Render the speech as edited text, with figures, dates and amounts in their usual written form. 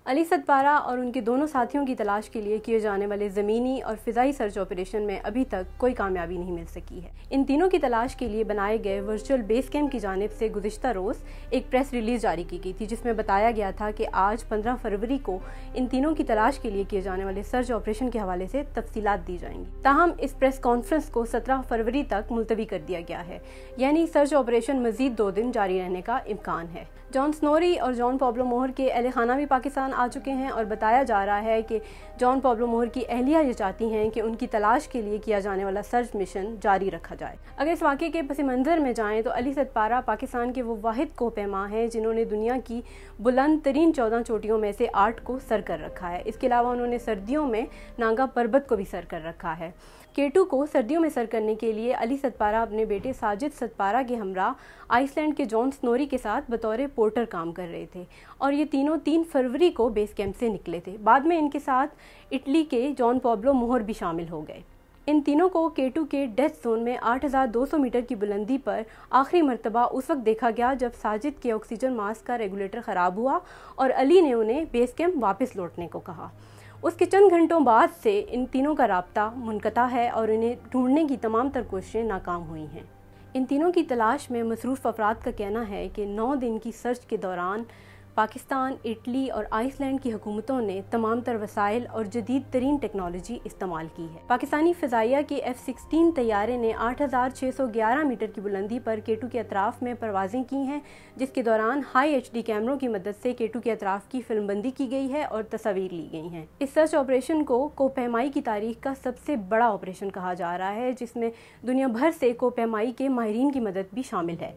अली सतपारा और उनके दोनों साथियों की तलाश के लिए किए जाने वाले ज़मीनी और फ़िज़ाई सर्च ऑपरेशन में अभी तक कोई कामयाबी नहीं मिल सकी है। इन तीनों की तलाश के लिए बनाए गए वर्चुअल बेस कैंप की जानिब से गुज़िश्ता रोज़ एक प्रेस रिलीज़ जारी की गई थी, जिसमें बताया गया था कि आज 15 फरवरी को इन तीनों की तलाश के लिए किए जाने वाले सर्च ऑपरेशन के हवाले से तफसीलात दी जाएंगी। ताहम इस प्रेस कॉन्फ्रेंस को 17 फरवरी तक मुलतवी कर दिया गया है, यानी सर्च ऑपरेशन मज़ीद 2 दिन जारी रहने का इम्कान है। जॉन स्नोरी और जॉन पब्लो मोहर के अहले खाना भी पाकिस्तान आ चुके हैं और बताया जा रहा है कि जॉन पब्लो मोहर की अहलिया ये चाहती हैं कि उनकी तलाश के लिए किया जाने वाला सर्च मिशन जारी रखा जाए। अगर इस वाक़े के पस मंज़र में जाएँ तो अली सतपारा पाकिस्तान के वो वाहिद कोहपैमा हैं जिन्होंने दुनिया की बुलंद तरीन 14 चोटियों में से 8 को सर कर रखा है। इसके अलावा उन्होंने सर्दियों में नांगा पर्वत को भी सर कर रखा है। K2 को सर्दियों में सर करने के लिए अली सतपारा अपने बेटे साजिद सतपारा के हमरा आइसलैंड के जॉन स्नोरी के साथ बतौर पोर्टर काम कर रहे थे और ये तीनों 3 फरवरी को बेस कैंप से निकले थे। बाद में इनके साथ इटली के जॉन पब्लो मोहर भी शामिल हो गए। इन तीनों को K2 के डेथ जोन में 8200 मीटर की बुलंदी पर आखिरी मरतबा उस वक्त देखा गया जब साजिद के ऑक्सीजन मास्क का रेगुलेटर ख़राब हुआ और अली ने उन्हें बेस कैंप वापस लौटने को कहा। उसके चंद घंटों बाद से इन तीनों का राब्ता मुनक़ता है और इन्हें ढूंढने की तमाम तर कोशिशें नाकाम हुई हैं। इन तीनों की तलाश में मसरूफ़ अफराद का कहना है कि 9 दिन की सर्च के दौरान पाकिस्तान, इटली और आइसलैंड की हुकूमतों ने तमाम तर वसाइल और जदीद तरीन टेक्नोलॉजी इस्तेमाल की है। पाकिस्तानी फ़िज़ाइया के F-16 तैयारे ने 8611 मीटर की बुलंदी पर K2 के अतराफ़ में परवाज़ें की हैं, जिसके दौरान हाई HD कैमरों की मदद से K2 के अतराफ़ की फिल्मबंदी की गई है और तस्वीर ली गई हैं। इस सर्च ऑपरेशन को कोपैमाई की तारीख का सबसे बड़ा ऑपरेशन कहा जा रहा है, जिसमें दुनिया भर से कोपैमाई के माहिरीन की मदद भी शामिल है।